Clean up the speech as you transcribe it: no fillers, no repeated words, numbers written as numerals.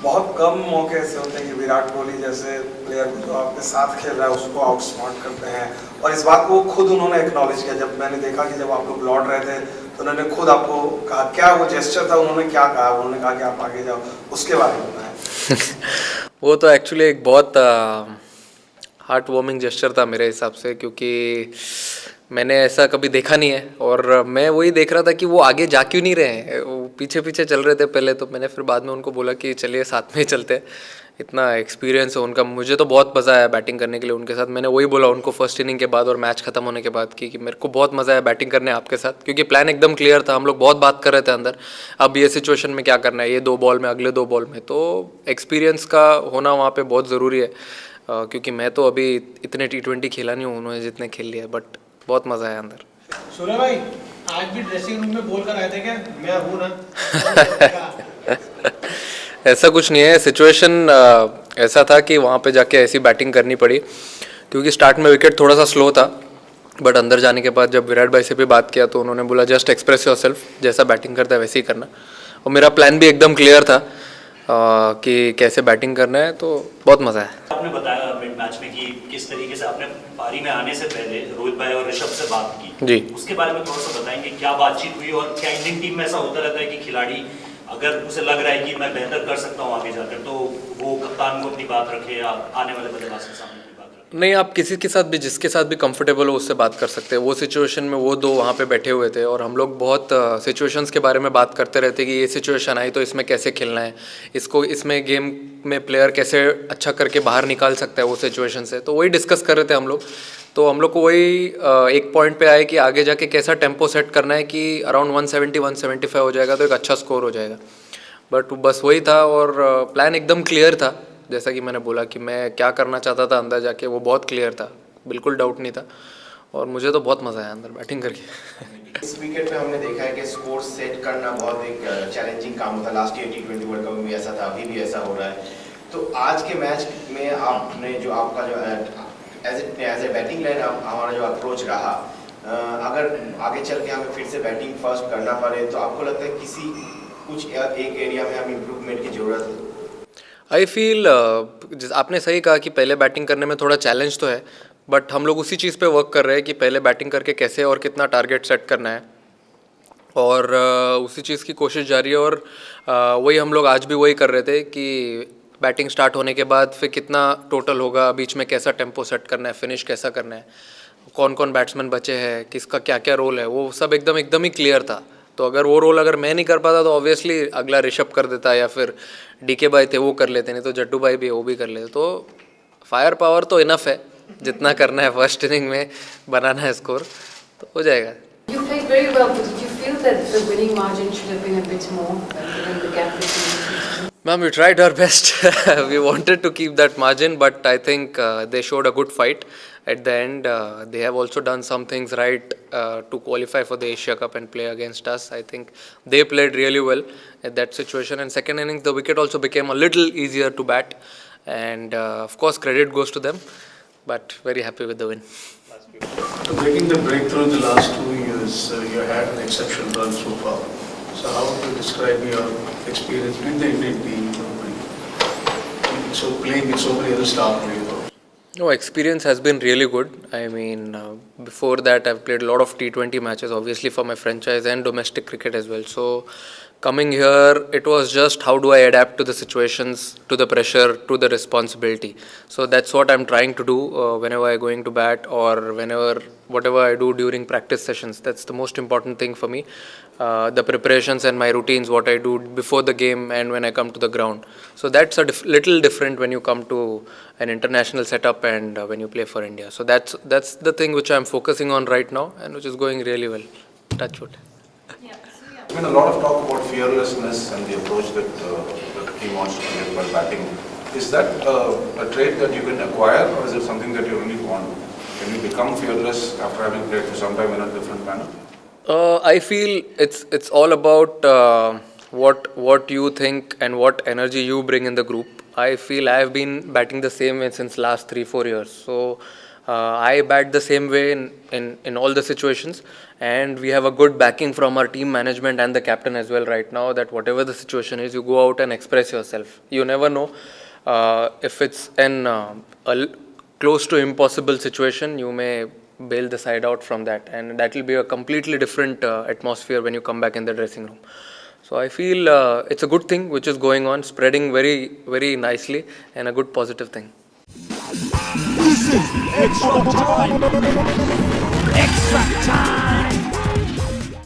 बहुत कम मौके ऐसे होते हैं कि विराट कोहली जैसे प्लेयर को जो आपके साथ खेल रहा है उसको आउटस्मार्ट करते हैं, और इस बात को खुद उन्होंने एक्नॉलेज किया। जब मैंने देखा कि जब आप लोग लौट रहे थे तो उन्होंने खुद आपको कहा, क्या वो जेस्चर था, उन्होंने क्या कहा? उन्होंने कहा कि आप आगे जाओ, उसके बारे में बताएं। वो तो एक्चुअली एक बहुत हार्ट वार्मिंग जेस्चर था मेरे हिसाब से, क्योंकि मैंने ऐसा कभी देखा नहीं है। और मैं वही देख रहा था कि वो आगे जा क्यों नहीं रहे हैं, वो पीछे पीछे चल रहे थे पहले। तो मैंने फिर बाद में उनको बोला कि चलिए साथ में ही चलते हैं, इतना एक्सपीरियंस है उनका। मुझे तो बहुत मज़ा आया बैटिंग करने के लिए उनके साथ। मैंने वही बोला उनको फर्स्ट इनिंग के बाद और मैच खत्म होने के बाद कि मेरे को बहुत मज़ा आया बैटिंग करने आपके साथ, क्योंकि प्लान एकदम क्लियर था। हम लोग बहुत बात कर रहे थे अंदर, अब ये सिचुएशन में क्या करना है, ये 2 बॉल में, अगले 2 बॉल में। तो एक्सपीरियंस का होना वहाँ पे बहुत ज़रूरी है, क्योंकि मैं तो अभी इतने T20 खेला नहीं हूँ उन्होंने जितने खेल लिया, बट बहुत मज़ा आया अंदर। सूर्य भाई, आज भी ड्रेसिंग रूम में बोल कर आए थे क्या, मैं हूँ ना? ऐसा कुछ नहीं है, सिचुएशन ऐसा था कि वहाँ पे जाके ऐसी बैटिंग करनी पड़ी, क्योंकि स्टार्ट में विकेट थोड़ा सा स्लो था। बट अंदर जाने के बाद जब विराट भाई से भी बात किया तो उन्होंने बोला जस्ट एक्सप्रेस योरसेल्फ, जैसा बैटिंग करता है वैसे ही करना। और मेरा प्लान भी एकदम क्लियर था कि कैसे बैटिंग करना है, तो बहुत मज़ा आया। आपने बताया मिड मैच में कि किस तरीके से आपने पारी में आने से पहले रोहित भाई और ऋषभ से बात की जी, उसके बारे में थोड़ा सा बताएंगे, क्या बातचीत हुई? और क्या इंडियन टीम में ऐसा होता रहता है कि खिलाड़ी अगर उसे लग रहा है कि मैं बेहतर कर सकता हूँ आगे जाकर, तो वो कप्तान को अपनी बात रखे या आने वाले बल्लेबाज के सामने अपनी बात रखे? नहीं, आप किसी के साथ भी, जिसके साथ भी कंफर्टेबल हो उससे बात कर सकते हैं। वो सिचुएशन में वो 2 वहाँ पे बैठे हुए थे और हम लोग बहुत सिचुएशंस के बारे में बात करते रहते कि ये सिचुएशन आई तो इसमें कैसे खेलना है, इसको इसमें गेम में प्लेयर कैसे अच्छा करके बाहर निकाल सकता है वो सिचुएशन से। तो वही डिस्कस कर रहे थे हम लोग। तो हम लोग को वही एक पॉइंट पे आए कि आगे जाके कैसा टेम्पो सेट करना है कि अराउंड 170-175 हो जाएगा तो एक अच्छा स्कोर हो जाएगा। बट बस वही था, और प्लान एकदम क्लियर था। जैसा कि मैंने बोला कि मैं क्या करना चाहता था अंदर जाके, वो बहुत क्लियर था, बिल्कुल डाउट नहीं था। और मुझे तो बहुत मज़ा आया अंदर बैटिंग करके। इस विकेट पे हमने देखा है कि स्कोर सेट करना बहुत एक चैलेंजिंग काम होता है। Last year T20 world cup में भी ऐसा था, अभी भी ऐसा हो रहा है। तो आज के मैच में आपने जो आपका जो एज ए बैटिंग लाइन हमारा जो अप्रोच रहा, अगर आगे चल के हमें फिर से बैटिंग फर्स्ट करना पड़े तो आपको लगता है किसी कुछ एक एरिया में हम इम्प्रूवमेंट की ज़रूरत है? आई फील आपने सही कहा कि पहले बैटिंग करने में थोड़ा चैलेंज तो है, बट हम लोग उसी चीज़ पे वर्क कर रहे हैं कि पहले बैटिंग करके कैसे और कितना टारगेट सेट करना है, और उसी चीज़ की कोशिश जारी है। और वही हम लोग आज भी वही कर रहे थे कि बैटिंग स्टार्ट होने के बाद फिर कितना टोटल होगा, बीच में कैसा टेम्पो सेट करना है, फिनिश कैसा करना है, कौन कौन बैट्समैन बचे हैं, किसका क्या क्या रोल है, वो सब एकदम ही क्लियर था। तो अगर वो रोल अगर मैं नहीं कर पाता तो ऑब्वियसली अगला ऋषभ कर देता, या फिर DK भाई थे वो कर लेते, नहीं तो जट्टू भाई भी है वो भी कर लेते। तो फायर पावर तो इनफ है, जितना करना है फर्स्ट इनिंग में बनाना है स्कोर तो हो जाएगा। You played very well, but did you feel that the winning margin should have been a bit more, given the gap between the two teams? Ma'am, we tried our best. We wanted to keep that margin, but I think they showed a good fight at the end. They have also done some things right to qualify for the Asia Cup and play against us. I think they played really well at that situation. And second innings, the wicket also became a little easier to bat. And of course, credit goes to them. But very happy with the win. Breaking the breakthrough the last 2 years, you had an exceptional run so far. So how would you describe your experience with the Indian team? So playing with so many other star players. No, experience has been really good. I mean, before that I've played a lot of T20 matches, obviously for my franchise and domestic cricket as well. So coming here, it was just how do I adapt to the situations, to the pressure, to the responsibility. So that's what I'm trying to do whenever I'm going to bat, or whatever I do during practice sessions. That's the most important thing for me. The preparations and my routines, what I do before the game and when I come to the ground. So that's a little different when you come to an international setup and when you play for India. So that's the thing which I'm focusing on right now and which is going really well. Touch wood. There's been a lot of talk about fearlessness and the approach that the team wants to get while batting. Is that a trait that you can acquire, or is it something that you really want? Can you become fearless after having played for some time in a different manner? I feel it's all about what you think and what energy you bring in the group. I feel I have been batting the same way since last 3-4 years. So I bat the same way in all the situations, and we have a good backing from our team management and the captain as well right now, that whatever the situation is, you go out and express yourself. You never know if it's close to impossible situation, you may bail the side out from that, and that will be a completely different atmosphere when you come back in the dressing room. So I feel it's a good thing which is going on, spreading very, very nicely, and a good positive thing. Extra time! Extra time!